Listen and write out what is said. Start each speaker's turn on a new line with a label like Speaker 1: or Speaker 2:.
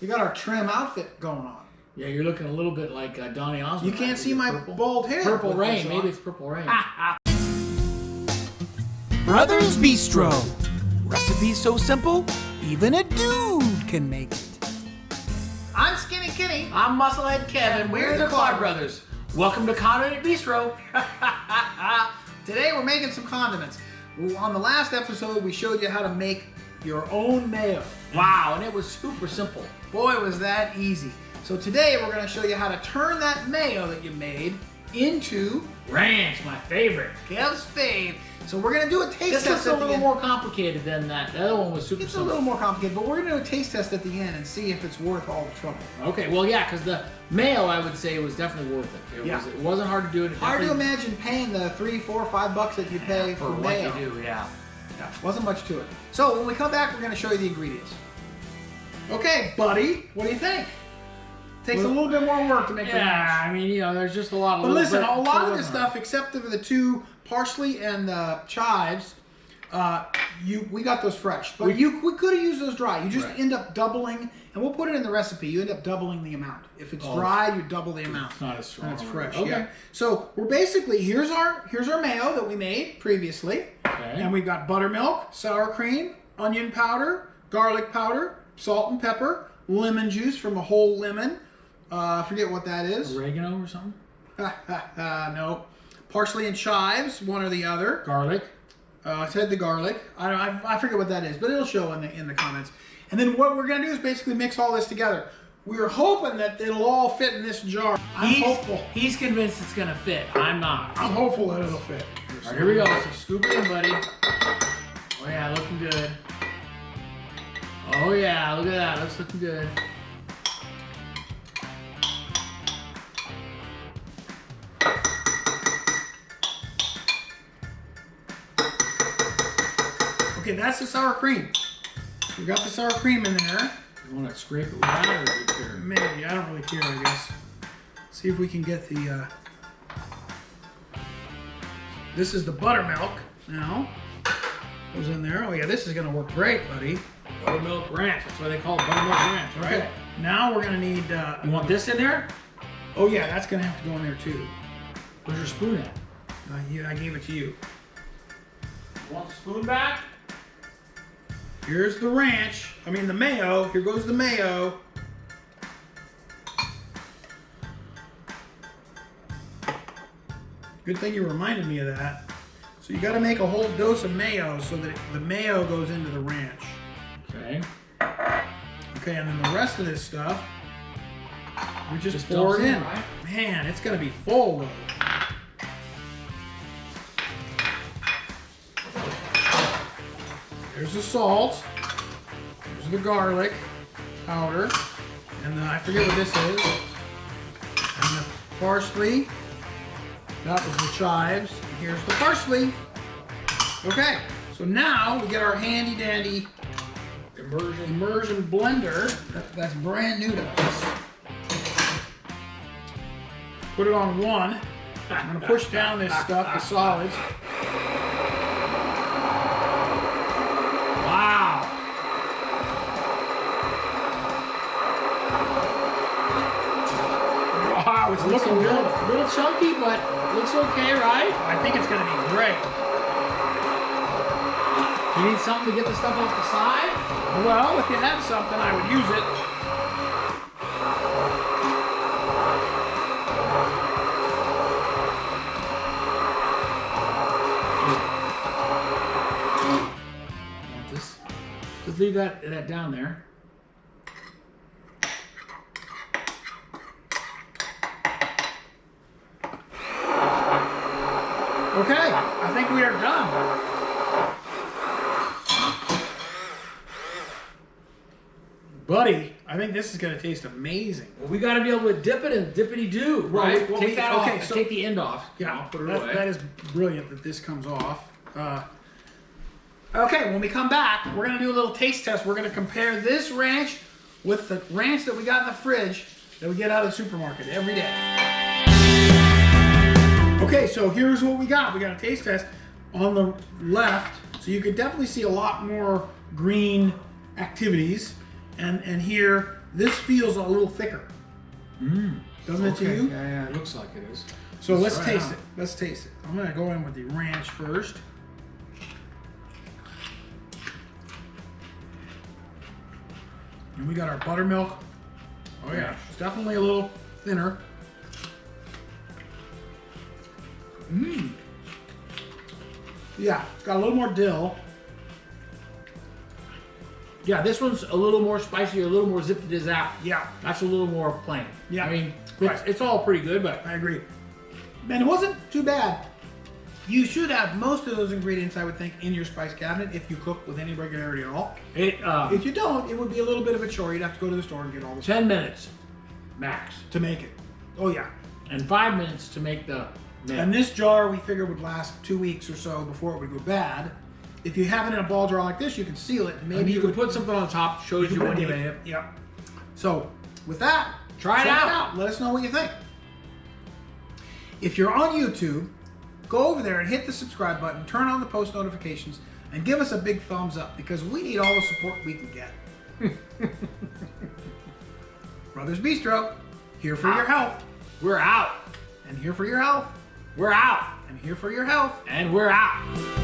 Speaker 1: We got our trim outfit going on.
Speaker 2: Yeah, you're looking a little bit like Donnie Austin.
Speaker 1: You can't see my bald hair.
Speaker 2: Purple Rain. Maybe it's Purple Rain.
Speaker 3: Brothers Bistro. Recipes so simple, even a dude can make it.
Speaker 1: I'm Skinny Kitty.
Speaker 2: I'm Musclehead Kevin. We're the Klar Brothers. Welcome to Culinary Bistro.
Speaker 1: Today we're making some condiments. On the last episode, we showed you how to make your own mayo.
Speaker 2: Wow, and it was super simple.
Speaker 1: Boy, was that easy. So today we're going to show you how to turn that mayo that you made into
Speaker 2: Ranch, my favorite.
Speaker 1: Kev's fave. So we're going to do a taste
Speaker 2: This
Speaker 1: test
Speaker 2: is a
Speaker 1: at the
Speaker 2: little
Speaker 1: end.
Speaker 2: more complicated than that. The other one was super
Speaker 1: It's a
Speaker 2: simple.
Speaker 1: little more complicated, but we're going to do a taste test at the end and see if it's worth all the trouble.
Speaker 2: Okay, well, yeah, because the mayo, I would say, was definitely worth it. It wasn't hard to do. It
Speaker 1: Hard to imagine paying the $3, $4, $5 that you pay for
Speaker 2: what
Speaker 1: mayo.
Speaker 2: you do, yeah.
Speaker 1: Wasn't much to it. So when we come back, we're going to show you the ingredients. Okay, buddy, what do you think? Takes a little bit more work to make the ranch.
Speaker 2: I mean, you know, there's just a lot of.
Speaker 1: But listen, a lot of this stuff, except for the two parsley and the chives, we got those fresh. But we could have used those dry. You just end up doubling, and we'll put it in the recipe. You end up doubling the amount. If it's dry, you double the amount.
Speaker 2: It's not as strong.
Speaker 1: And it's fresh.
Speaker 2: Okay.
Speaker 1: Yeah. So we're basically here's our mayo that we made previously, and we've got buttermilk, sour cream, onion powder, garlic powder, salt and pepper, lemon juice from a whole lemon. I forget what that is.
Speaker 2: Oregano or something?
Speaker 1: No. Parsley and chives, one or the other.
Speaker 2: Garlic.
Speaker 1: I said the garlic. I forget what that is, but it'll show in the comments. And then what we're going to do is basically mix all this together. We're hoping that it'll all fit in this jar. I'm hopeful.
Speaker 2: He's convinced it's going to fit. I'm not.
Speaker 1: I'm hopeful that it'll fit.
Speaker 2: All right, here we go. So scoop it in, buddy. Oh, yeah, looking good. Oh, yeah, look at that. That's looking good.
Speaker 1: Okay, that's the sour cream. We got the sour cream in there.
Speaker 2: You want to scrape it with that, or do you care?
Speaker 1: Maybe. I don't really care, I guess. See if we can get the... This is the buttermilk now. Goes in there. Oh, yeah, this is going to work great, buddy.
Speaker 2: Buttermilk ranch. That's why they call it buttermilk ranch, right?
Speaker 1: Okay. Now we're going to need...
Speaker 2: You want this in there?
Speaker 1: Oh, yeah, that's going to have to go in there, too.
Speaker 2: Where's your spoon at?
Speaker 1: I gave it to you.
Speaker 2: You want the spoon back?
Speaker 1: Here's the ranch. I mean, the mayo. Here goes the mayo. Good thing you reminded me of that. So you got to make a whole dose of mayo so that the mayo goes into the ranch.
Speaker 2: Okay.
Speaker 1: Okay, and then the rest of this stuff, we just pour
Speaker 2: dumps
Speaker 1: it in.
Speaker 2: right?
Speaker 1: Man, it's going to be full, though. There's the salt. There's the garlic powder. And I forget what this is. And the parsley. That was the chives. Here's the parsley. Okay, so now we get our handy dandy immersion blender. That's brand new to us. Put it on one. I'm going to push down this stuff, the solids.
Speaker 2: Wow.
Speaker 1: Wow, it's looking good.
Speaker 2: A little chunky, but looks okay, right?
Speaker 1: I think it's going to be great.
Speaker 2: You need something to get the stuff off the side?
Speaker 1: Well, if you have something, I would use it.
Speaker 2: Want this? Just leave that down there.
Speaker 1: Okay, I think we are done. Buddy, I think this is going to taste amazing.
Speaker 2: Well, we got to be able to dip it in dippity-doo, right?
Speaker 1: Well,
Speaker 2: take that off.
Speaker 1: okay, so-
Speaker 2: Take the end off.
Speaker 1: Yeah,
Speaker 2: I'll put it away.
Speaker 1: that is brilliant that this comes off. Okay, when we come back, we're going to do a little taste test. We're going to compare this ranch with the ranch that we got in the fridge that we get out of the supermarket every day. Okay, so here's what we got. We got a taste test on the left, so you could definitely see a lot more green activities. And here, this feels a little thicker. Doesn't it to you?
Speaker 2: Yeah, it looks like it is.
Speaker 1: So let's
Speaker 2: try it
Speaker 1: taste
Speaker 2: out.
Speaker 1: it. Let's taste it. I'm gonna go in with the ranch first. And we got our buttermilk. Oh yeah, it's definitely a little thinner. Yeah, it's got a little more dill.
Speaker 2: Yeah, this one's a little more spicy, a little more zip to zap.
Speaker 1: Yeah,
Speaker 2: That's a little more plain.
Speaker 1: Yeah.
Speaker 2: I mean,
Speaker 1: Right.
Speaker 2: it's all pretty good, but
Speaker 1: I agree. Man, it wasn't too bad. You should have most of those ingredients, I would think, in your spice cabinet if you cook with any regularity at all. If you don't, it would be a little bit of a chore. You'd have to go to the store and get all the stuff
Speaker 2: 10 minutes max,
Speaker 1: to make it. Oh yeah.
Speaker 2: and 5 minutes to make the meal.
Speaker 1: And this jar we figured would last 2 weeks or so before it would go bad. If you have it in a ball jar like this, you can seal it. And maybe
Speaker 2: Maybe you
Speaker 1: could
Speaker 2: can put something on top, shows you when you made it.
Speaker 1: Yeah. So with that,
Speaker 2: Try it
Speaker 1: check
Speaker 2: out.
Speaker 1: Let us know what you think. If you're on YouTube, go over there and hit the subscribe button, turn on the post notifications, and give us a big thumbs up because we need all the support we can get. Brothers Bistro, here for your health.
Speaker 2: We're out.
Speaker 1: And here for your health.
Speaker 2: We're out.
Speaker 1: And here for your health.
Speaker 2: And we're out.